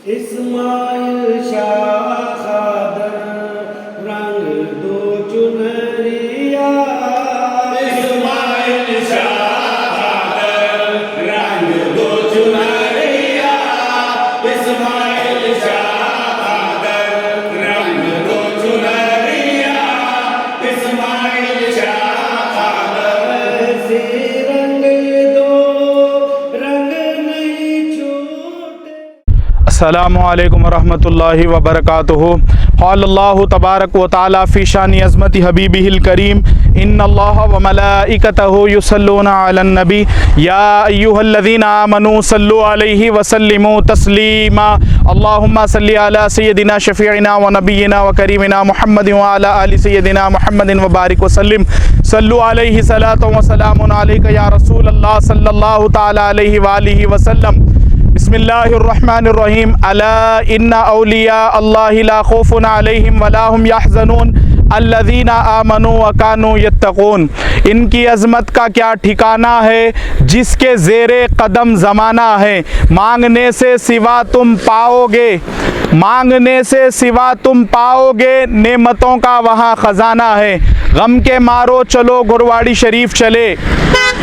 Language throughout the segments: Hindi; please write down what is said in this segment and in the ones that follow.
इस्माइल शाह खादर रंग दो चुनरिया, इस्माइल शाह खादर रंग दो चुनरिया, इस्माइल शाह खादर रंग दो चुनरिया, इस्माइल शाह खादर से रंग दो, रंग नहीं छूटे। अस्सलामुअलैकुम वरहमतुल्लाहि वबरकातुहू। क़ालल्लाहु तबारक व तआला फ़ी शानि अज़मति हबीबिहिल करीम, इन्नल्लाह व मलाइकतहु युसल्लूना अलन नबी या अय्युहल्लज़ीना आमनू सल्लु अलैहि व सल्लिमू तस्लीमा। अल्लाहुम्मा सल्लि अला सय्यदिना शफ़ीइना व नबिय्यिना व करीमिना मुहम्मदिन व अला आलि सय्यदिना मुहम्मदिन व बारिक व सल्लिम। सल्लु अलैहि सलातु व सलामुन अलैका या रसूलल्लाह सल्लल्लाहु तआला अलैहि व आलिहि व सल्लम। बिस्मिल्लाहिर्रहमानिर्रहीम। अला इन्ना औलिया अल्लाहि ला खौफुन अलैहिम वला हुम यहज़नून अल्लज़ीना आमनू व कानू यत्तक़ून। इनकी अज़मत का क्या ठिकाना है जिसके ज़ेरे कदम ज़माना है। मांगने से सिवा तुम पाओगे, मांगने से सिवा तुम पाओगे, नेमतों का वहाँ ख़जाना है। गम के मारो चलो घुरवाड़ी शरीफ चले,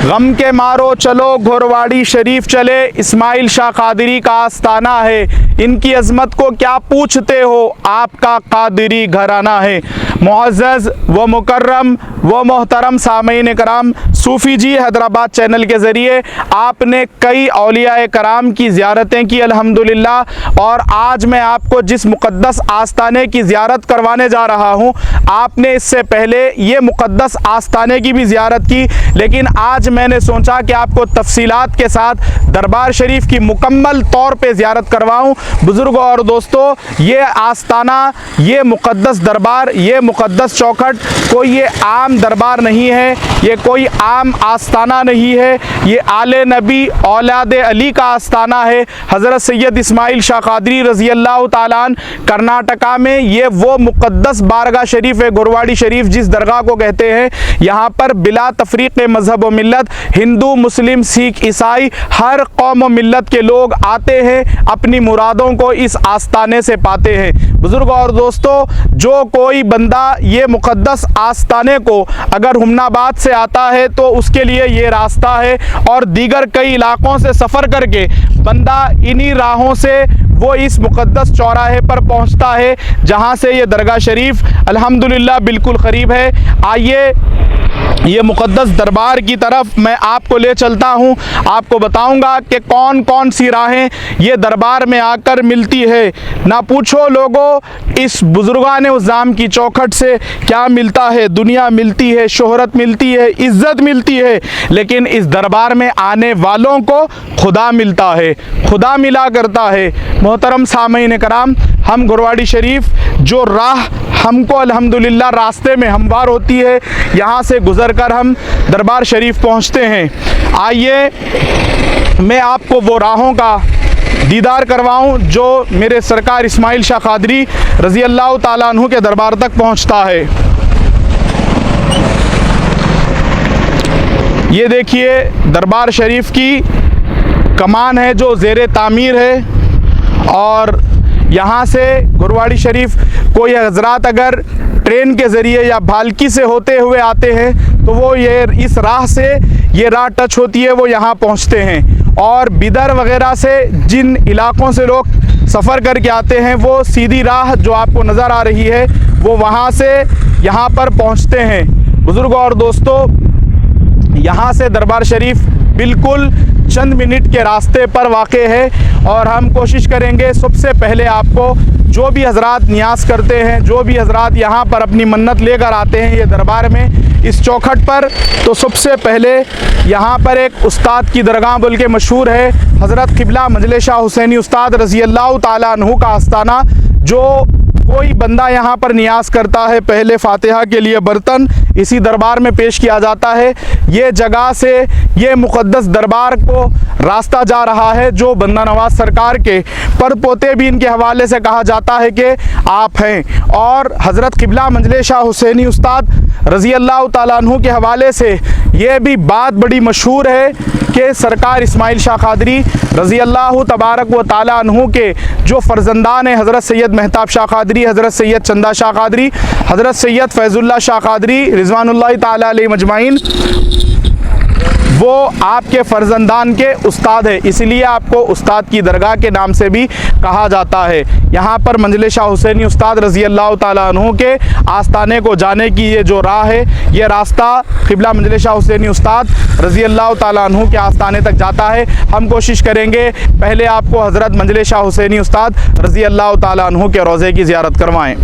गम के मारो चलो घुरवाड़ी शरीफ चले। इस्माइल शाह कादरी का आस्ताना है। इनकी अज़मत को क्या पूछते हो, आपका कादरी घराना है। मुअज़्ज़ज़ व मुकर्रम व मोहतरम सामीन कराम, सूफ़ी जी हैदराबाद चैनल के ज़रिए आपने कई औलिया कराम की ज़ियारतें की अल्हम्दुलिल्लाह। और आज मैं आपको जिस मुक़द्दस आस्ताने की ज़ियारत करवाने जा रहा हूँ, आपने इससे पहले ये मुक़द्दस आस्ताने की भी ज़ियारत की, लेकिन आज मैंने सोचा कि आपको तफसीलात के साथ दरबार शरीफ की मुकम्मल तौर पे ज़ियारत करवाऊँ। बुज़ुर्गों और दोस्तों, ये आस्ताना, ये मुक़द्दस दरबार, ये मुक़द्दस चौखट कोई ये आम दरबार नहीं है, ये कोई आम आस्ताना नहीं है। ये आले नबी औलाद अली का आस्ताना है। हज़रत सैयद इस्माइल शाह कादरी रज़ी अल्लाह ताला अन्हु कर्नाटका में ये वो मुक़द्दस बारगाह शरीफ है, गुरवाड़ी शरीफ जिस दरगाह को कहते हैं। यहाँ पर बिला तफरीक़ मज़हब व मिल्लत, हिंदू मुस्लिम सिख ईसाई हर कौम व मिल्लत के लोग आते हैं, अपनी मुरादों को इस आस्ताने से पाते हैं। बुज़ुर्गों और दोस्तों, जो कोई बंदा ये मुक़द्दस आस्ताने को अगर हुमनाबाद से आता है तो उसके लिए ये रास्ता है, और दीगर कई इलाक़ों से सफ़र करके बंदा इन्हीं राहों से वो इस मुक़द्दस चौराहे पर पहुंचता है, जहां से ये दरगाह शरीफ अल्हम्दुलिल्लाह बिल्कुल क़रीब है। आइए ये मुक़द्दस दरबार की तरफ मैं आपको ले चलता हूँ, आपको बताऊँगा कि कौन कौन सी राहें ये दरबार में आकर मिलती है। ना पूछो लोगों, इस बुज़ुर्गान उज़्ज़ाम की चौखट से क्या मिलता है। दुनिया मिलती है, शोहरत मिलती है, इज़्ज़त मिलती है, लेकिन इस दरबार में आने वालों को खुदा मिलता है, खुदा मिला करता है। मोहतरम सामीन कराम, हम गुरवाड़ी शरीफ जो राह हमको अल्हम्दुलिल्लाह रास्ते में हमवार होती है, यहाँ से गुज़र कर हम दरबार शरीफ पहुँचते हैं। आइए मैं आपको वो राहों का दीदार करवाऊँ जो मेरे सरकार इस्माइल शाह कादरी रज़ी अल्लाह ताला अन्हु के दरबार तक पहुँचता है। ये देखिए दरबार शरीफ की कमान है जो ज़ेरे तामीर है, और यहाँ से गुरवाड़ी शरीफ कोई हज़रात अगर ट्रेन के ज़रिए या भालकी से होते हुए आते हैं तो वो ये इस राह से ये राह टच होती है, वो यहाँ पहुँचते हैं। और बिदर वग़ैरह से जिन इलाक़ों से लोग सफ़र करके आते हैं, वो सीधी राह जो आपको नज़र आ रही है वो वहाँ से यहाँ पर पहुँचते हैं। बुज़ुर्गों और दोस्तों, यहाँ से दरबार शरीफ बिल्कुल चंद मिनट के रास्ते पर वाक़े है, और हम कोशिश करेंगे सबसे पहले आपको जो भी हज़रात नियाज़ करते हैं, जो भी हज़रात यहाँ पर अपनी मन्नत लेकर आते हैं ये दरबार में इस चौखट पर, तो सबसे पहले यहाँ पर एक उस्ताद की दरगाह बोल के मशहूर है, हज़रत क़िबला मजले शाह हुसैनी उस्ताद रज़ी अल्लाह ताला अन्हु का आस्ताना। जो कोई बंदा यहाँ पर नियाज़ करता है, पहले फ़ातिहा के लिए बर्तन इसी दरबार में पेश किया जाता है। ये जगह से ये मुक़द्दस दरबार को रास्ता जा रहा है जो बंदा नवाज सरकार के पर पोते भी इनके हवाले से कहा जाता है कि आप हैं। और हज़रत क़िबला मंजले शाह हुसैनी उस्ताद रज़ी अल्लाह ताला अन्हु के हवाले से ये भी बात बड़ी मशहूर है कि सरकार इस्माइल शाह कादरी रज़ी अल्लाह तबारक व ताला अन्हु के जो फ़र्जंदान हैं, हज़रत सैयद महताब शाह कादरी, हज़रत सैयद चंदा शाह कादरी, हज़रत सैयद फैज़ुल्लाह शाह कादरी रिज़वानुल्लाह ताला अलैहि मजमाइन, वो आपके फ़र्जंदान के उस्ताद है, इसलिए आपको उस्ताद की दरगाह के नाम से भी कहा जाता है। यहाँ पर मंजिल शाह हुसैनी उस्ताद रज़ी अल्लाह ताला अन्हु के आस्ताने को जाने की ये जो राह है, ये रास्ता क़िबला मंजिल शाह हुसैनी उस्ताद रज़ी अल्लाह ताला अन्हु के आस्ताने तक जाता है। हम कोशिश करेंगे पहले आपको हज़रत मंजिल शाह हुसैनी उस्ताद रज़ी अल्लाह ताला अन्हु के रोज़े की ज़ियारत करवाएँ।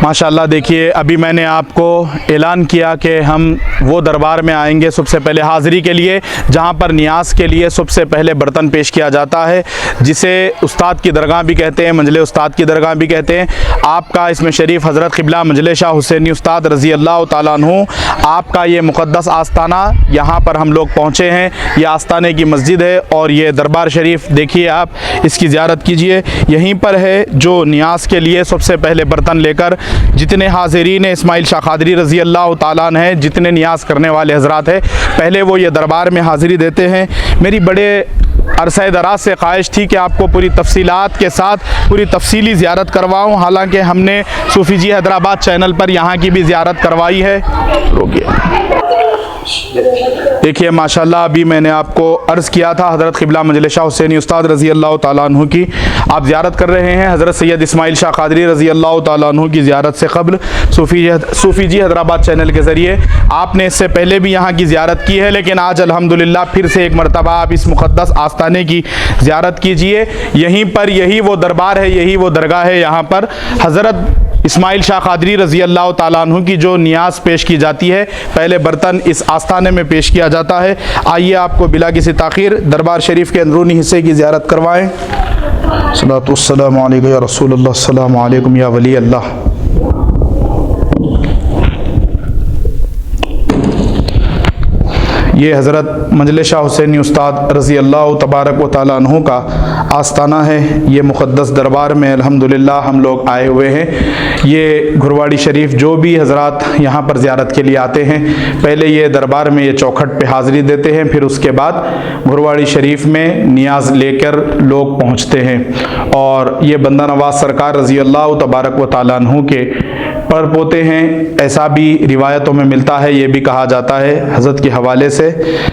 माशाअल्लाह, देखिए अभी मैंने आपको ऐलान किया कि हम वो दरबार में आएंगे सबसे पहले हाज़िरी के लिए, जहाँ पर नियाज़ के लिए सबसे पहले बर्तन पेश किया जाता है, जिसे उस्ताद की दरगाह भी कहते हैं, मंजिल उस्ताद की दरगाह भी कहते हैं। आपका इसमें शरीफ हज़रत क़िबला मंजिल शाह हुसैनी उस्ताद रज़ी अल्लाह ताला अन्हु, आपका ये मुक़द्दस आस्ताना, यहाँ पर हम लोग पहुँचे हैं। ये आस्ताने की मस्जिद है और ये दरबार शरीफ देखिए, आप इसकी ज़ियारत कीजिए। यहीं पर है जो नियाज़ के लिए सबसे पहले बर्तन लेकर जितने हाज़िरीन इस्माइल शाह कादरी रज़ी अल्लाह ताला अन्हु हैं, जितने नियाज़ करने वाले हज़रात हैं, पहले वो ये दरबार में हाज़िरी देते हैं। मेरी बड़े अरसे दराज से ख्वाहिश थी कि आपको पूरी तफसीलात के साथ पूरी तफसीली ज़ियारत करवाऊँ। हालांकि हमने सूफ़ी जी हैदराबाद चैनल पर यहाँ की भी ज़ियारत करवाई है। देखिए माशाल्लाह, अभी मैंने आपको अर्ज़ किया था हज़रत क़िबला मंजिल शाह हुसैनी उस्ताद रज़ी अल्लाह ताला अन्हु की आप ज़ियारत कर रहे हैं। हज़रत सैयद इस्माइल शाह कादरी रज़ी अल्लाह ताला अन्हु की ज़ियारत से क़ब्ल सूफ़ी जी हैदराबाद चैनल के ज़रिए आपने इससे पहले भी यहाँ की ज़ियारत की है, लेकिन आज अल्हम्दुलिल्लाह फिर से एक मरतबा आप इस मुक़द्दस आस्ताने की ज़ियारत कीजिए। यहीं पर यही वो दरबार है, यही वो दरगाह है, यहाँ पर हज़रत इस्माइल शाह कादरी रज़ी अल्लाह ताला अन्हु की जो नियाज़ पेश की जाती है, पहले बर्तन इस आस्ताने में पेश किया जाता है। आइए आपको बिला किसी ताख़ीर दरबार शरीफ के अंदरूनी हिस्से की ज़ियारत करवाएँ। सल्लल्लाहु अलैहि या रसूलल्लाह, अस्सलामु अलैकुम या वली अल्लाह। ये हज़रत मंजिल शाह हुसैनी उस्ताद रज़ी अल्लाह तबारक व ताला अन्हु का आस्ताना है। ये मुक़द्दस दरबार में अल्हम्दुलिल्लाह हम लोग आए हुए हैं। ये घुरवाड़ी शरीफ जो भी हज़रात यहाँ पर ज़ियारत के लिए आते हैं, पहले ये दरबार में ये चौखट पे हाज़िरी देते हैं, फिर उसके बाद घुरवाड़ी शरीफ में नियाज़ लेकर लोग पहुँचते हैं। और ये बंदा नवाज सरकार रज़ी अल्लाह तबारक व ताला अन्हु के पर पोते हैं, ऐसा भी रिवायतों में मिलता है। ये भी कहा जाता है हज़रत के हवाले से।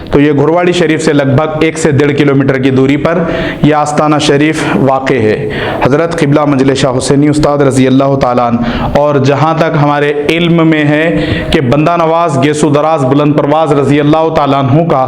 तो ये घुरवाड़ी शरीफ से लगभग 1 से 1.5 किलोमीटर की दूरी पर यह आस्ताना शरीफ वाक़ है। हज़रत क़िबला मंजिल शाह हुसैनी उस्ताद रज़ी अल्लाह ताला अन्हु, और जहाँ तक हमारे इल्म में है कि बंदा नवाज गेसु दराज बुलंद परवाज़ रज़ी अल्लाह ताला अन्हु का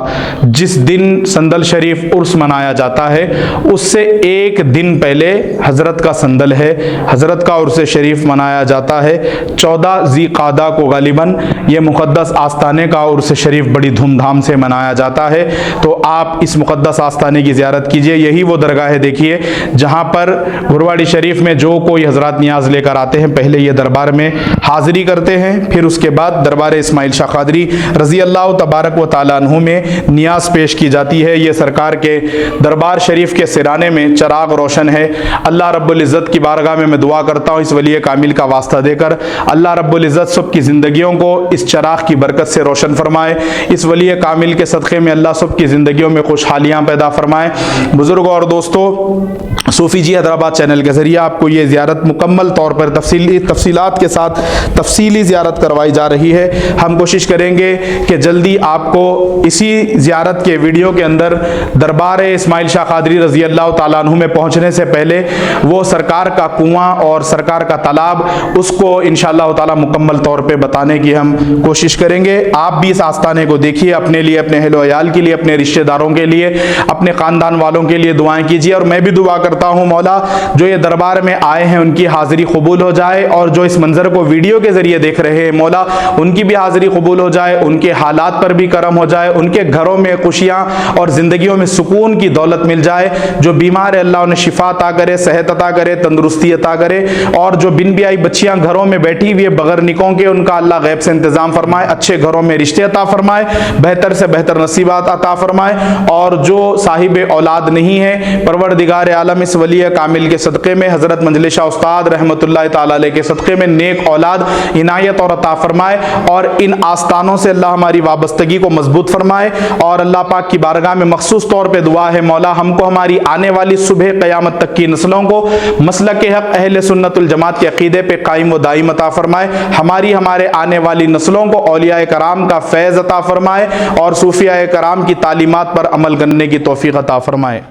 जिस दिन संदल शरीफ उर्स मनाया जाता है, उससे एक दिन पहले हज़रत का संदल है, हज़रत का उर्स शरीफ मनाया जाता है 14 ज़ीक़ादा को। गालिबन ये मुक़द्दस आस्ताने का उर्स शरीफ बड़ी धूमधाम से मनाया जाता है। तो आप इस मुक़द्दस आस्ताने की ज़ियारत कीजिए। यही वो दरगाह है, देखिए, जहाँ पर घुरवाड़ी शरीफ में जो कोई हज़रात नियाज़ लेकर आते हैं, पहले ये दरबार में हाज़िरी करते हैं, फिर उसके बाद दरबार इस्माइल शाह कादरी रज़ी अल्लाह तबारक व ताला अन्हु में नियाज़ पेश की जाती है। ये सरकार के दरबार शरीफ के सिराने में चिराग रोशन है। अल्लाह रब्बुल इज़्ज़त की बारगाह में मैं दुआ करता हूँ, इस वली कामिल का वास्ता देकर अल्लाह रब्बुल इज़्ज़त सब की ज़िंदगियों को इस चिराग की बरकत से रोशन फरमाए। इस वली कामिल के सदक़े में अल्लाह सब की ज़िंदगियों में खुशहालियाँ पैदा फरमाए। बुज़ुर्गों और दोस्तों, सूफ़ी जी हैदराबाद चैनल के ज़रिए आपको ये ज़ियारत मुकम्मल तौर पर तफसीलात के साथ तफसीली ज़ियारत करवाई जा रही है। हम कोशिश करेंगे कि जल्दी आपको इसी ज़ियारत के वीडियो के अंदर दरबार इस्माइल शाह कादरी रज़ी अल्लाह ताला अन्हु में पहुँचने से पहले वो सरकार का कुआँ और सरकार का तालाब, उसको इंशाअल्लाह ताला मुकम्मल तौर पे बताने की हम कोशिश करेंगे। आप भी इस आस्ताने को देखिए, अपने लिए, अपने अहल वयाल के लिए, अपने रिश्तेदारों के लिए, अपने ख़ानदान वालों के लिए दुआएं कीजिए। और मैं भी दुआ करता हूँ मौला, जो ये दरबार में आए हैं उनकी हाज़िरी कबूल हो जाए, और जो इस मंज़र को वीडियो के ज़रिए देख रहे हैं मौला, उनकी भी हाज़िरी कबूल हो जाए, उनके हालात पर भी करम हो जाए, उनके घरों में खुशियाँ और ज़िंदगियों में सुकून की दौलत मिल जाए। जो बीमार है अल्लाह उन्हें शिफा अता करे, सेहत अता करे, तंदुरुस्ती अता करे, और जो बिन ब्याही बच्चियाँ घरों में बैठी हुई है बगैर निकों के, उनका अल्लाह गैब से इंतज़ाम फरमाए, अच्छे घरों में रिश्ते अता फरमाए, बेहतर से बेहतर नसीबात अता फरमाए। और जो साहिब औलाद नहीं है, परवरदिगार आलम इस वली कामिल के सदक़े में, हज़रत मंजले शाह उस्ताद रहमतुल्लाह ताला अलैह के सदक़े में नेक औलाद इनायत और अता फरमाए, और इन आस्थानों से अल्लाह हमारी वाबस्तगी को मजबूत फरमाए। और अल्लाह पाक की बारगाह में मखसूस तौर पर दुआ है, मौला हमको हमारी आने वाली सुबह क़यामत तक की नस्लों को मसलक हक़ अहले सुन्नतुल जमात के अक़ीदे पे कायम व दायम अता फरमाए। हमारे आने वाली नस्लों को औलिया कराम का फैज़ अता फरमाए और सूफिया कराम की तालीमात पर अमल करने की तौफीक अता फरमाए।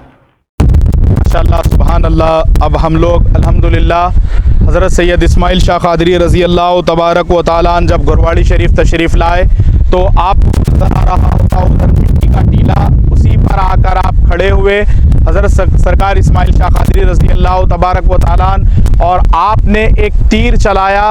माशाअल्लाह, सुभान अल्लाह। अब हम लोग अल्हम्दुलिल्लाह हज़रत सैयद इस्माइल शाह क़ादरी रज़ी अल्लाह तबारक व तआला अन्हु जब घुरवाड़ी शरीफ तशरीफ़ लाए तो आपको नज़र आ रहा होगा उधर मिट्टी का टीला, उसी पर आकर आप खड़े हुए हज़रत सरकार इस्माइल शाह क़ादरी रज़ी अल्लाह तबारक व तआला अन्हु, और आपने एक तीर चलाया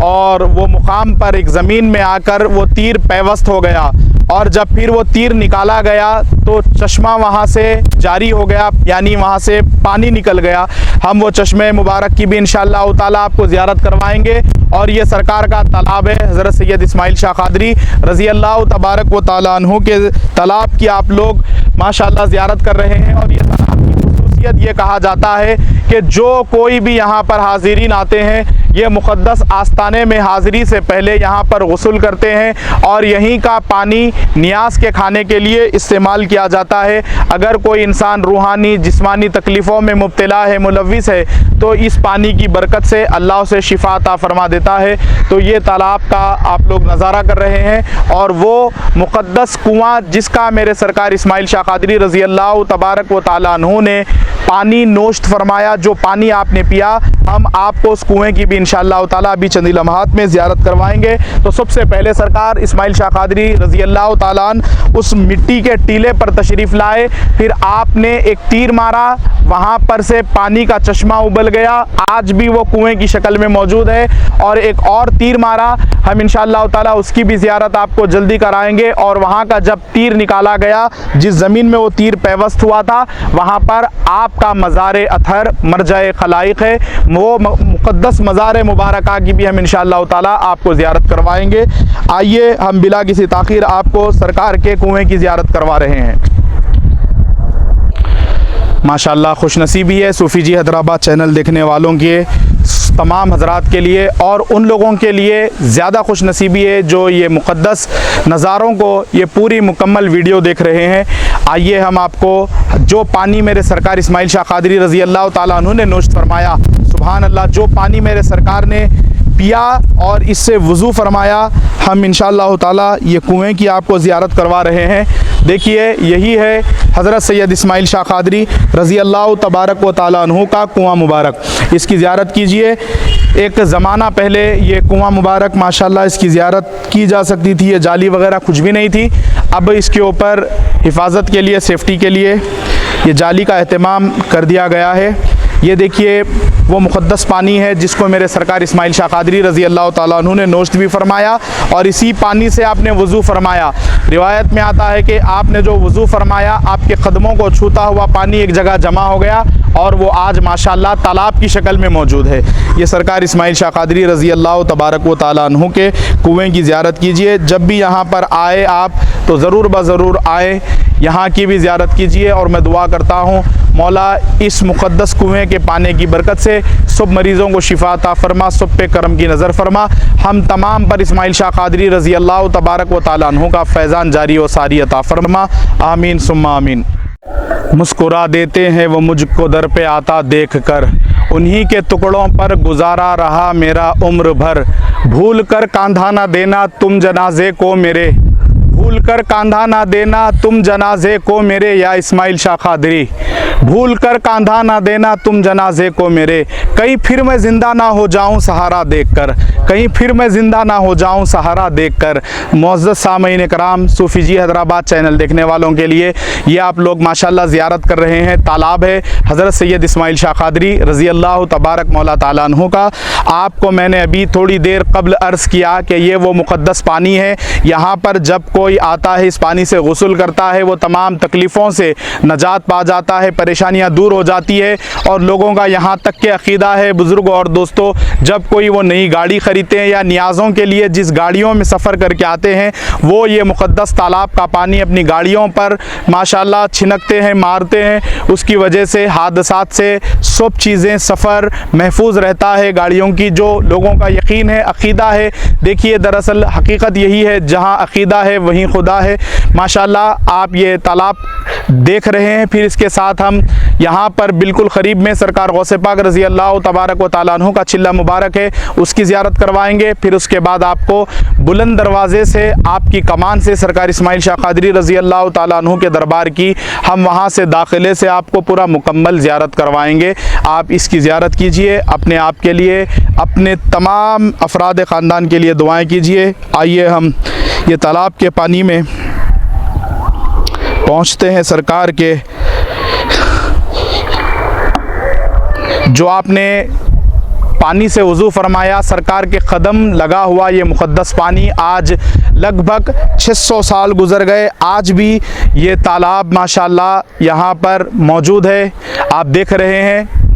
और वो मुकाम पर एक ज़मीन में आकर वो तीर पैवस्त हो गया, और जब फिर वो तीर निकाला गया तो चश्मा वहाँ से जारी हो गया, यानी वहाँ से पानी निकल गया। हम वो चश्मे मुबारक की भी इंशाअल्लाह ताला आपको ज़ियारत करवाएंगे। और ये सरकार का तालाब है, हज़रत सैयद इस्माइल शाह क़ादरी रज़ी अल्लाह तबारक व तआला अन्हु के तालाब की आप लोग माशाअल्लाह ज़ियारत कर रहे हैं। और ये तालाब की ख़ुसूसियत ये कहा जाता है कि जो कोई भी यहाँ पर हाज़िरीन आते हैं, ये मुक़द्दस आस्ताने में हाज़िरी से पहले यहाँ पर गुस्ल करते हैं और यहीं का पानी नियाज के खाने के लिए इस्तेमाल किया जाता है। अगर कोई इंसान रूहानी जिस्मानी तकलीफ़ों में मुब्तला है, मुलव्विस है, तो इस पानी की बरकत से अल्लाह उसे शिफा अता फरमा देता है। तो ये तालाब का आप लोग नज़ारा कर रहे हैं, और वो मुक़द्दस कुआँ जिसका मेरे सरकार इस्माइल शाह क़ादरी रज़ी अल्लाह तबारक व तआला अन्हु ने पानी नोश्त फरमाया, जो पानी आपने पिया, हम आपको उस कुएँ की भी इंशाअल्लाह ताला अभी चंद लम्हात में ज़ियारत करवाएंगे। तो सबसे पहले सरकार इस्माइल शाह क़ादरी रज़ी अल्लाह ताला अन्हु उस मिट्टी के टीले पर तशरीफ़ लाए, फिर आपने एक तीर मारा, वहाँ पर से पानी का चश्मा उबल गया, आज भी वो कुएँ की शक्ल में मौजूद है। और एक और तीर मारा, हम इंशाअल्लाह ताला उसकी भी ज़ियारत आपको जल्दी कराएंगे। और वहाँ का जब तीर निकाला गया, जिस ज़मीन में वो तीर पैवस्त हुआ था, वहाँ पर आपका मज़ार अथर मरजाए खलाइक है, वो मुक़द्दस मज़ार मुबारका की भी हम इंशाअल्लाह ताला आपको ज़ियारत करवाएंगे। आइए हम बिला किसी ताख़ीर आपको सरकार के कुएँ की ज़ियारत करवा रहे हैं। माशाअल्लाह खुशनसीबी है सूफ़ी जी हैदराबाद चैनल देखने वालों के तमाम हज़रात के लिए, और उन लोगों के लिए ज़्यादा खुशनसीबी है जो ये मुक़द्दस नज़ारों को ये पूरी मुकम्मल वीडियो देख रहे हैं। आइए हम आपको जो पानी मेरे सरकार इस्माइल शाह क़ादरी रज़ी अल्लाह ताला अन्हु ने नोश्त फरमाया, सुभान अल्लाह, जो पानी मेरे सरकार ने पिया और इससे वज़ू फरमाया, हम इंशाअल्लाह ताला ये कुएँ की आपको ज़ियारत करवा रहे हैं। देखिए, यही है हज़रत सैयद इस्माइल शाह क़ादरी रज़ी अल्लाह तबारक व तआला अन्हु का कुआँ मुबारक, इसकी ज़ियारत कीजिए। एक ज़माना पहले ये कुआँ मुबारक माशाअल्लाह इसकी ज़ियारत की जा सकती थी, ये जाली वगैरह कुछ भी नहीं थी। अब इसके ऊपर हिफाजत के लिए, सेफ्टी के लिए ये जाली का एहतमाम कर दिया गया है। ये देखिए वो मुक़द्दस पानी है जिसको मेरे सरकार इस्माइल शाह क़ादरी रज़ी अल्लाह ताला अन्हु ने नोश्त भी फरमाया, और इसी पानी से आपने वज़ू फरमाया। रिवायत में आता है कि आपने जो वज़ू फरमाया, आपके कदमों को छूता हुआ पानी एक जगह जमा हो गया, और वो आज माशाअल्लाह तालाब की शक्ल में मौजूद है। ये सरकार इस्माइल शाह क़ादरी रज़ी अल्लाह तबारक व तआला अन्हु के कुएँ की ज़ियारत कीजिए। जब भी यहाँ पर आए आप तो ज़रूर ज़रूर आए, यहाँ की भी ज़ियारत कीजिए। और मैं दुआ करता हूँ मौला इस मुक़द्दस कुएँ के पानी की बरकत से सब मरीज़ों को शिफा अता फरमा, सब पे करम की नज़र फरमा, हम तमाम पर इस्माइल शाह क़ादरी रज़ी अल्लाह तबारक व तआला अन्हु का फैज़ान जारी व सारी अता फरमा। आमीन सुम्मा आमीन। मुस्कुरा देते हैं वो मुझको दर पे आता देख कर, उन्हीं के टुकड़ों पर गुजारा रहा मेरा उम्र भर। भूल कर कांधा ना देना तुम जनाजे को मेरे, भूल कर कांधा ना देना तुम जनाजे को मेरे, या इस्माइल शाह क़ादरी भूल कर कांधा ना देना तुम जनाजे को मेरे। कहीं फिर मैं ज़िंदा ना हो जाऊं सहारा देखकर, कहीं फिर मैं ज़िंदा ना हो जाऊं सहारा देखकर। मुअज़्ज़ज़ सामईन कराम, सूफ़ी जी हैदराबाद चैनल देखने वालों के लिए ये आप लोग माशाअल्लाह ज़ियारत कर रहे हैं। तालाब है हज़रत सैयद इस्माइल शाह क़ादरी रज़ी अल्लाह तबारक मौला ताला अन्हु का। आपको मैंने अभी थोड़ी देर कबल अर्ज़ किया कि ये वो मुक़द्दस पानी है, यहाँ पर जब कोई कोई आता है इस पानी से गुस्ल करता है वो तमाम तकलीफ़ों से नजात पा जाता है, परेशानियां दूर हो जाती है। और लोगों का यहाँ तक के अक़ीदा है बुज़ुर्ग और दोस्तों, जब कोई वो नई गाड़ी ख़रीदते हैं या नियाज़ों के लिए जिस गाड़ियों में सफ़र करके आते हैं वो ये मुक़द्दस तालाब का पानी अपनी गाड़ियों पर माशाल्लाह छिनकते हैं, मारते हैं। उसकी वजह से हादसात से सब चीज़ें सफ़र महफूज रहता है गाड़ियों की, जो लोगों का यकीन है, अक़ीदा है। देखिए दरअसल हकीकत यही है, जहाँ अक़ीदा है वहीं खुदा है। माशाल्लाह आप ये तालाब देख रहे हैं। फिर इसके साथ हम यहाँ पर बिल्कुल क़रीब में सरकार गौसे पाक रज़ी अल्लाह तबारक व तआला अन्हु का चिल्ला मुबारक है, उसकी ज़ियारत करवाएंगे। फिर उसके बाद आपको बुलंद दरवाज़े से आपकी कमान से सरकार इस्माइल शाह क़ादरी रज़ी अल्लाह तआला अन्हु के दरबार की हम वहाँ से दाखिले से आपको पूरा मुकम्मल ज़ियारत करवाएंगे। आप इसकी ज़ियारत कीजिए, अपने आप के लिए, अपने तमाम अफराद ख़ानदान के लिए दुआएं कीजिए। आइए हम ये तालाब के पानी में पहुँचते हैं। सरकार के जो आपने पानी से वज़ू फरमाया, सरकार के कदम लगा हुआ ये मुक़द्दस पानी आज लगभग 600 साल गुज़र गए, आज भी ये तालाब माशाल्लाह यहाँ पर मौजूद है। आप देख रहे हैं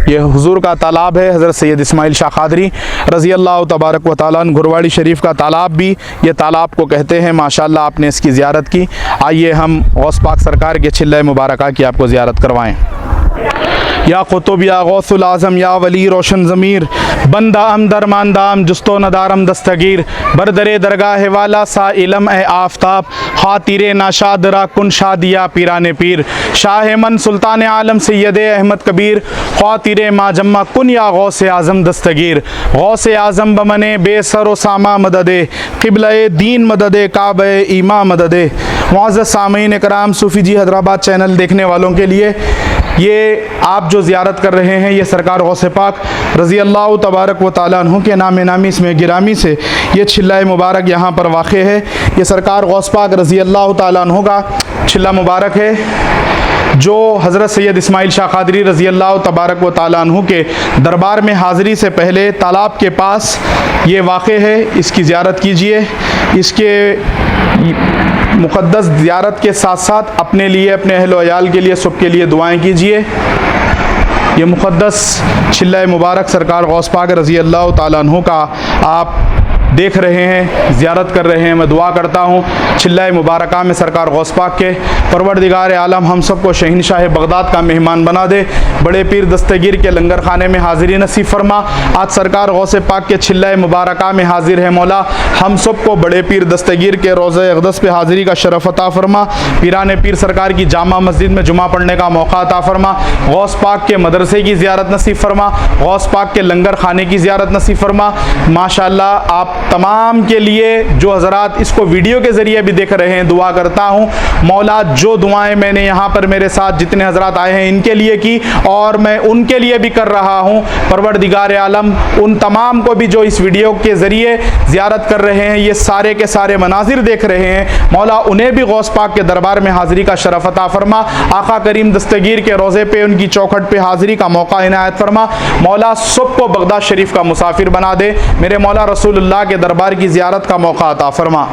ये हुजूर का तालाब है, हज़रत सैयद इस्माइल शाह क़ादरी रज़ी अल्लाह तबारक व तआला अन्हु घुरवाड़ी शरीफ का तालाब भी ये तालाब को कहते हैं। माशाल्लाह आपने इसकी ज़ियारत की। आइए हम गौस पाक सरकार के छिल्ला मुबारका की आपको ज़ियारत करवाएँ। या कुतुब या गौसुल आज़म या वली रोशन ज़मीर बंदा हम दरमानदाम जुस्तो नदारम दस्तगीर बरदरे दरगाह वाला सा इलम ए आफ्ताब खातिरे नाशाद रा कुन शादिया पीरान पीर शाह मन सुल्तान आलम सैयद अहमद कबीर खातिरे मा जम्मा कुन या गौस आज़म दस्तगीर गौस आज़म बमने बेसर सामा मददे क़िबला दीन मददे काब ईमा मददे। मुअज़्ज़ज़ सामीन कराम, सूफ़ी जी हैदराबाद चैनल देखने वालों के लिए ये आप जो ज़ियारत कर रहे हैं ये सरकार गौसे पाक रज़ी अल्लाह तबारक व तआला अन्हु के नाम नामी इसमें गिरामी से ये छिल्ला मुबारक यहाँ पर वाक़े है। ये सरकार गौस पाक रज़ी अल्लाह तआला अन्हु का छिल्ला मुबारक है जो हज़रत सैयद इस्माइल शाह क़ादरी रज़ी अल्लाह तबारक व तआला अन्हु के दरबार में हाज़िरी से पहले तालाब के पास ये वाक़े है। इसकी ज़ियारत कीजिए। इसके मुक़द्दस ज़ियारत के साथ साथ अपने लिए, अपने अहल अयाल के लिए, सब के लिए दुआएं कीजिए। ये मुक़द्दस छिल्ला मुबारक सरकार गौस पाक रज़ी अल्लाह तआला अन्हु का आप देख रहे हैं, ज़ियारत कर रहे हैं। मैं दुआ करता हूँ छिल्ला मुबारका में सरकार गौस पाक के परवरदिगार आलम हम सबको शहनशाह बगदाद का मेहमान बना दे। बड़े पीर दस्तगीर के लंगर खाने में हाज़िरी नसीब फरमा। आज सरकार गौस पाक के छिल्ला मुबारका में हाजिर है मौला, हम सबको बड़े पीर दस्तगीर के रोज़े अक़दस पे हाज़िरी का शरफ़ अता फरमा। पीरान पीर सरकार की जामा मस्जिद में जुमा पढ़ने का मौका अता फरमा। गौस पाक के मदरसे की ज़ियारत नसीब फरमा। गौस पाक के लंगर खाने की ज़ियारत नसीब फरमा। माशाअल्लाह आप तमाम के लिए जो हज़रात इसको वीडियो के ज़रिए भी देख रहे हैं, दुआ करता हूँ मौला जो दुआएं मैंने यहाँ पर मेरे साथ जितने हज़रात आए हैं इनके लिए की और मैं उनके लिए भी कर रहा हूँ। परवरदिगार आलम उन तमाम को भी जो इस वीडियो के ज़रिए ज़ियारत कर रहे हैं, ये सारे के सारे मनाजिर देख रहे हैं, मौला उन्हें भी गौस पाक के दरबार में हाज़िरी का शरफ़ अता फरमा। आका करीम दस्तगीर के रोज़े पे उनकी चौखट पे हाज़िरी का मौका इनायत फरमा। मौला सबको बगदाद शरीफ का मुसाफिर बना दे। मेरे मौला रसूलुल्लाह के दरबार की ज़ियारत का मौका अता फरमा।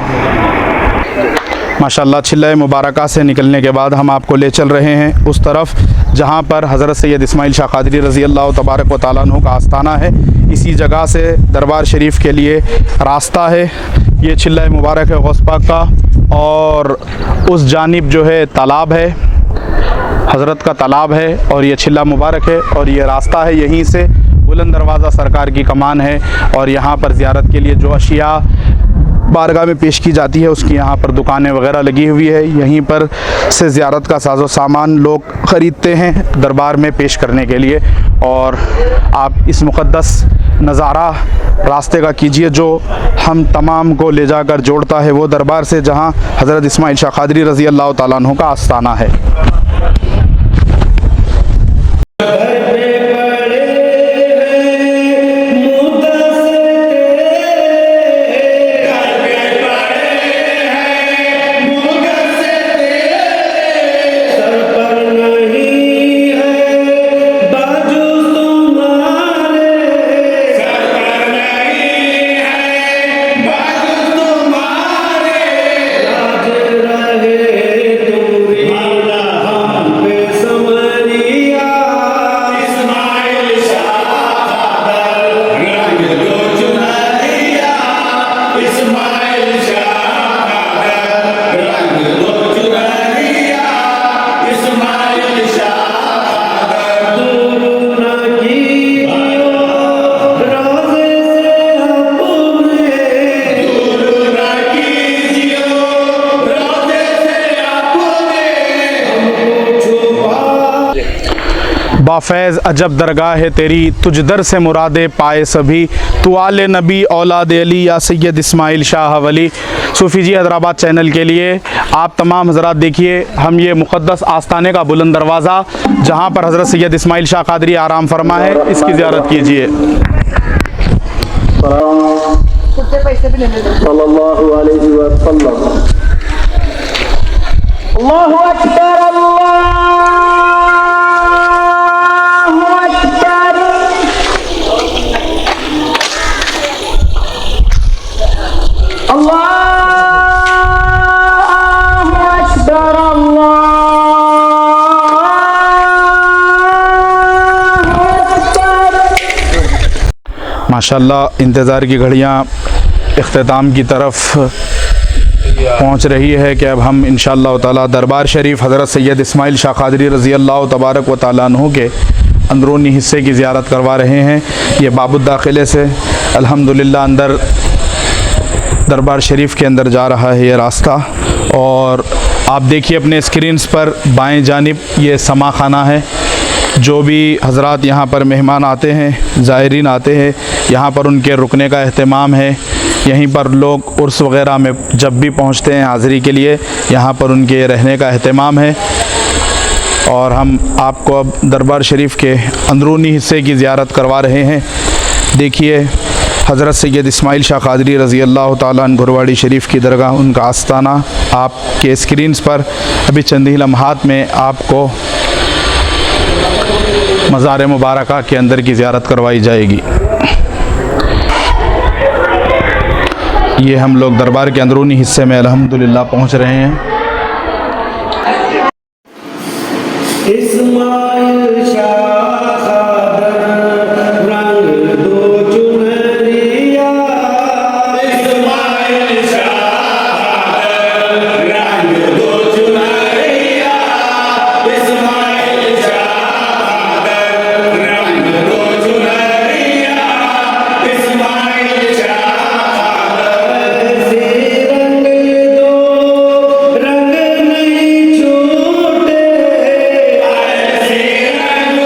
माशाअल्लाह छिल्ला मुबारका से निकलने के बाद हम आपको ले चल रहे हैं उस तरफ जहाँ पर हज़रत सैयद इस्माइल शाह क़ादरी रज़ी अल्लाह तबारक व तआला अन्हु का आस्थाना है। इसी जगह से दरबार शरीफ के लिए रास्ता है। ये छिल्ला मुबारक है गौस पाक का और उस जानिब जो है तालाब है, हज़रत का तालाब है और ये छिल्ला मुबारक है और ये रास्ता है। यहीं से बुलंद दरवाज़ा सरकार की कमान है और यहाँ पर ज़ियारत के लिए जो अशिया बारगाह में पेश की जाती है उसकी यहाँ पर दुकानें वगैरह लगी हुई है। यहीं पर से ज़ियारत का साजो सामान लोग ख़रीदते हैं दरबार में पेश करने के लिए। और आप इस मुक़द्दस नज़ारा रास्ते का कीजिए जो हम तमाम को ले जाकर जोड़ता है वो दरबार से जहाँ हज़रत इस्माइल शाह क़ादरी रज़ी अल्लाह तआला अन्हु का आस्थाना है। बाफैज़ अजब दरगाह है तेरी, तुझ दर से मुरादे पाए सभी, तू आले नबी औलाद अली या सैयद इस्माइल शाह वली। सूफ़ी जी हैदराबाद चैनल के लिए आप तमाम हज़रात देखिए, हम ये मुक़द्दस आस्ताने का बुलंद दरवाज़ा जहाँ पर हज़रत सैयद इस्माइल शाह क़ादरी आराम फरमा है, इसकी ज़ियारत कीजिए। सल्लल्लाहु अलैहि वसल्लम। अल्लाहु अकबर, अल्लाहु अकबर। अल्लाहु अकबर, अल्लाहु अकबर। माशाअल्लाह इंतज़ार की घड़ियाँ इख्तिताम की तरफ पहुँच रही है कि अब हम इंशाअल्लाह ताला दरबार शरीफ हज़रत सैयद इस्माइल शाह क़ादरी रज़ी अल्लाह तबारक व तआला अन्हु के अंदरूनी हिस्से की ज़ियारत करवा रहे हैं। ये बाबुद्दाखिले से अल्हम्दुलिल्लाह अंदर दरबार शरीफ के अंदर जा रहा है ये रास्ता। और आप देखिए अपने स्क्रीन्स पर बाएं जानिब ये समा खाना है। जो भी हज़रात यहाँ पर मेहमान आते हैं, ज़ायरीन आते हैं, यहाँ पर उनके रुकने का अहतमाम है। यहीं पर लोग उर्स वग़ैरह में जब भी पहुँचते हैं हाज़िरी के लिए, यहाँ पर उनके रहने का अहतमाम है। और हम आपको अब दरबार शरीफ के अंदरूनी हिस्से की ज़ियारत करवा रहे हैं। देखिए हज़रत सैयद इस्माइल शाह क़ादरी रज़ी अल्लाह ताला अन्हु घुरवाड़ी शरीफ की दरगाह, उनका आस्ताना आपके स्क्रीन्स पर अभी चंद ही लम्हात में आपको मज़ार मुबारका के अंदर की ज़ियारत करवाई जाएगी। ये हम लोग दरबार के अंदरूनी हिस्से में अल्हम्दुलिल्लाह पहुँच रहे हैं। इस्माइल शाह क़ादर रंग दो चुनरिया, इस्माइल शाह क़ादर रंग दो चुनरिया, इस्माइल शाह क़ादर रंग दो चुनरिया, इस्माइल शाह क़ादर से रंग दो, रंग नहीं छूटे, ऐसे रंग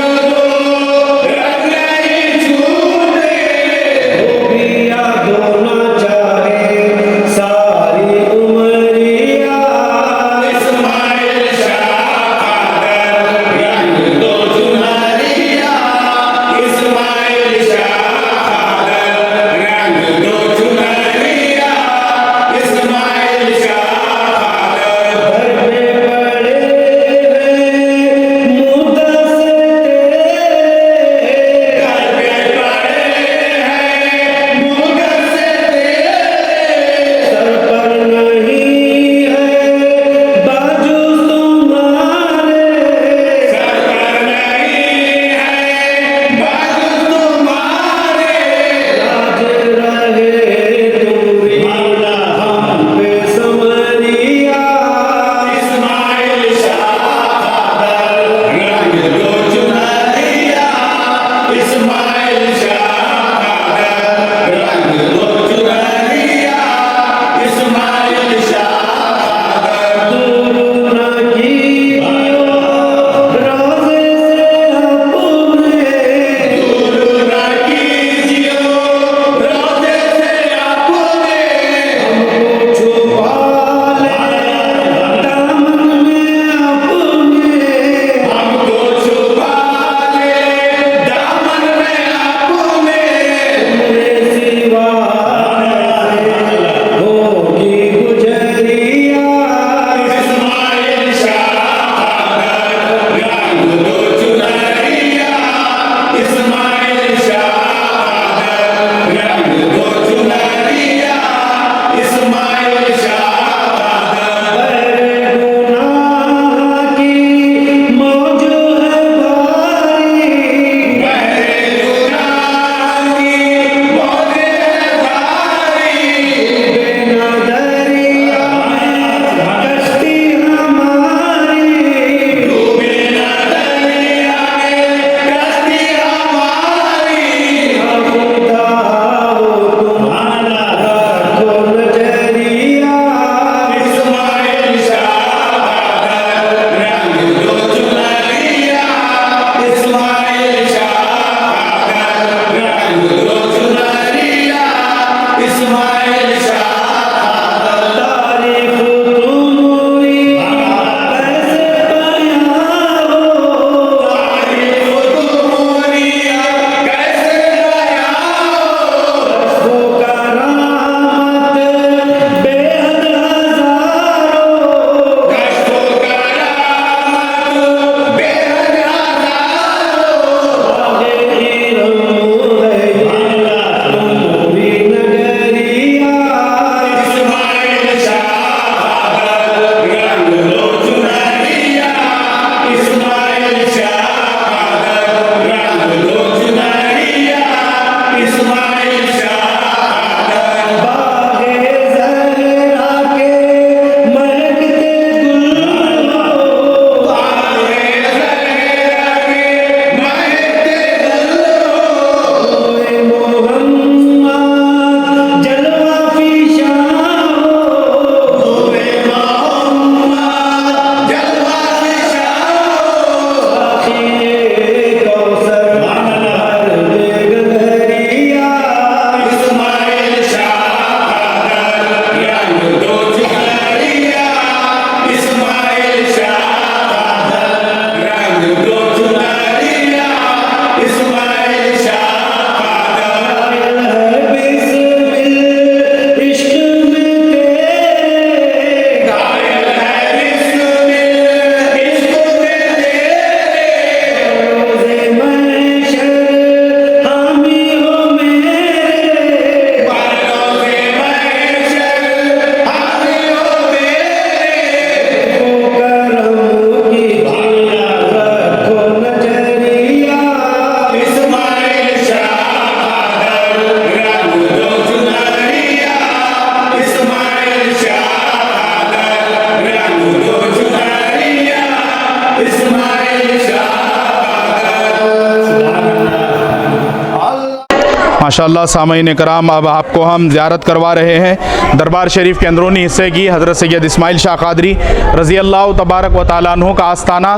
माशाअल्लाह सामईन कराम, अब आपको हम ज़ियारत करवा रहे हैं दरबार शरीफ के अंदरूनी हिस्से की हज़रत सैयद इस्माइल शाह क़ादरी रज़ी अल्लाह तबारक व तआला अन्हु का आस्थाना,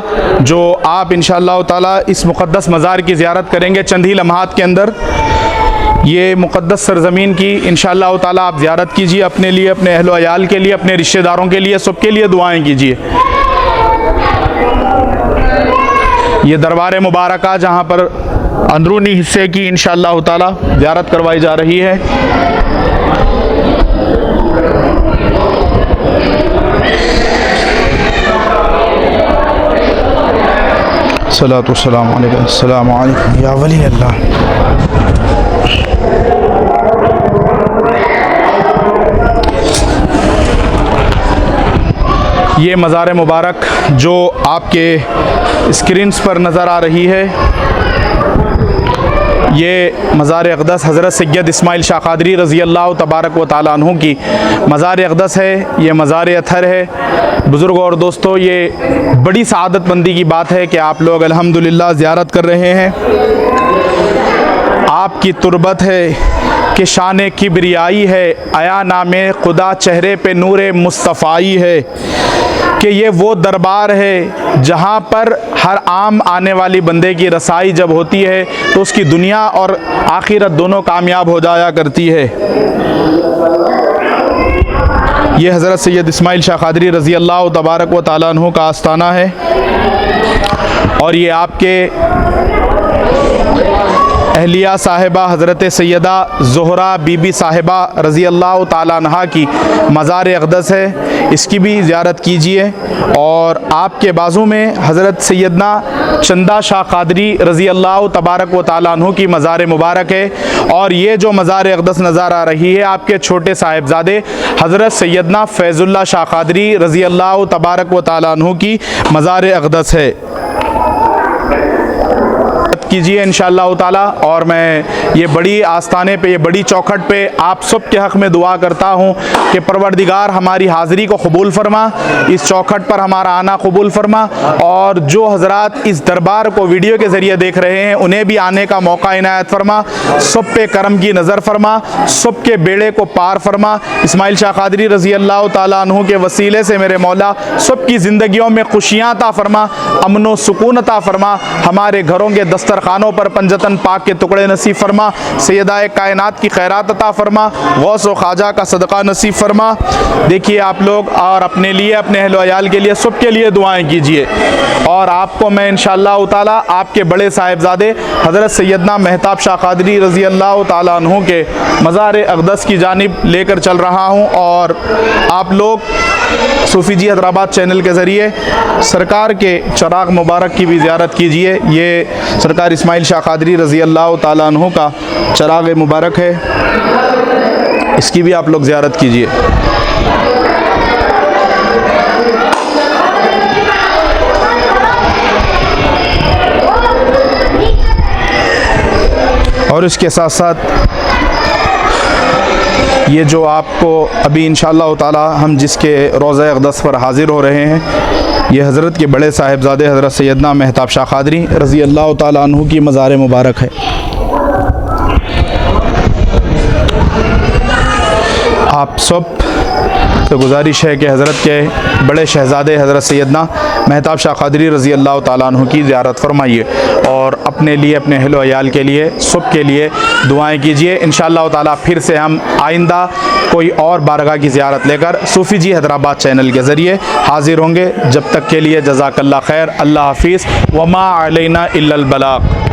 जो आप इंशाअल्लाह ताला इस मुक़द्दस मज़ार की ज़ियारत करेंगे चंद ही लम्हात के अंदर। ये मुक़द्दस सरज़मीन की इंशाअल्लाह ताला आप ज़ियारत कीजिए, अपने लिए, अपने अहलो अयाल के लिए, अपने रिश्तेदारों के लिए, सबके लिए दुआएँ कीजिए। ये दरबार मुबारका जहाँ पर अंदरूनी हिस्से की इंशाअल्लाह ताला ज़ियारत करवाई जा रही है। सलातु सलाम अलैका अस्सलामु अलैकुम या वली अल्लाह। ये मज़ार मुबारक जो आपके स्क्रीन्स पर नज़र आ रही है, ये मज़ार अक़दस हज़रत सैयद इस्माइल शाह क़ादरी रज़ी अल्लाह तबारक व तआला अन्हु की मज़ार अक़दस है। ये मज़ार अथर है। बुज़ुर्गों और दोस्तों, ये बड़ी सआदतमंदी की बात है कि आप लोग अल्हम्दुलिल्लाह ज़ियारत कर रहे हैं। आपकी तुरबत है कि शान किब्रियाई है, आया नामे खुदा चेहरे पे नूर मुस्तफ़ाई है, कि ये वो दरबार है जहाँ पर हर आम आने वाली बंदे की रसाई जब होती है तो उसकी दुनिया और आखिरत दोनों कामयाब हो जाया करती है। ये हज़रत सैयद इस्माइल शाह क़ादरी रज़ी अल्लाह तबारक व तआला अन्हु का आस्थाना है और ये आपके अहलिया साहिबा हज़रत सैयदा ज़ोहरा बीबी साहिबा रज़ी अल्लाह ताला अन्हा की मज़ार अक़दस है। इसकी भी ज़ियारत कीजिए। और आपके बाजू में हज़रत सैयदना चंदा शाह क़ादरी रज़ी अल्लाह तबारक व तआला अन्हु की मज़ार मुबारक है। और ये जो मज़ार अक़दस नज़र आ रही है, आपके छोटे साहिबज़ादे हज़रत सैयदना फ़ैज़ुल्लाह शाह क़ादरी रज़ी अल्लाह तबारक व तआला अन्हु की मज़ार अक़दस है। कीजिए इंशाअल्लाह ताला। और मैं ये बड़ी आस्थाने पे, ये बड़ी चौखट पे आप सब के हक़ में दुआ करता हूँ कि परवरदिगार हमारी हाज़िरी को कबूल फरमा, इस चौखट पर हमारा आना कबूल फरमा। और जो हज़रात इस दरबार को वीडियो के ज़रिए देख रहे हैं, उन्हें भी आने का मौका इनायत फरमा, सब पे करम की नज़र फरमा, सब के बेड़े को पार फरमा। इस्माइल शाह क़ादरी रज़ी अल्लाह ताला अन्हु के वसीले से मेरे मौला सब की ज़िंदगियों में खुशियाँ अता फरमा, अमन व सुकून अता फरमा। हमारे घरों के दस्तरखानों पर पंजतन पाक के टुकड़े नसीब फरमा। सैयदाए कायनात की खैरात अता फरमा। गौस व ख्वाजा का सदका नसीब फरमा। देखिए आप लोग, और अपने लिए, अपने अहल अयाल के लिए, सबके लिए दुआएं कीजिए। और आपको मैं इंशाअल्लाह ताला आपके बड़े साहिबजादे हज़रत सैयदना महताब शाह क़ादरी रज़ी अल्लाह ताला अन्हु के मज़ार अक़दस की जानिब लेकर चल रहा हूँ। और आप लोग सूफ़ी जी हैदराबाद चैनल के ज़रिए सरकार के चराग मुबारक की भी ज़ियारत कीजिए। ये सरकार इस्माइल शाह क़ादरी रज़ी अल्लाह ताला अन्हु का चराग मुबारक है, इसकी भी आप लोग ज़ियारत कीजिए। और इसके साथ साथ ये जो आपको अभी इंशाअल्लाह ताला हम जिसके रोज़ा अक़दस पर हाज़िर हो रहे हैं, ये हज़रत के बड़े साहिबज़ादे हज़रत सैयदना महताब शाह क़ादरी रज़ी अल्लाह ताला अन्हु की मज़ार मुबारक है। आप सब तो गुजारिश है कि हज़रत के बड़े शहज़ादे हज़रत सैयदना महताब शाह क़ादरी रज़ी अल्लाह ताला अन्हु की ज़ियारत फरमाइए और अपने लिए, अपने अहल अयाल के लिए, सब के लिए दुआएं कीजिए। इंशाअल्लाह ताला फिर से हम आइंदा कोई और बारगाह की ज़ियारत लेकर सूफ़ी जी हैदराबाद चैनल के ज़रिए हाज़िर होंगे। जब तक के लिए जज़ाकल्लाह खैर। अल्लाह हाफ़िज़। वमा अलैना इल्लल बलाग।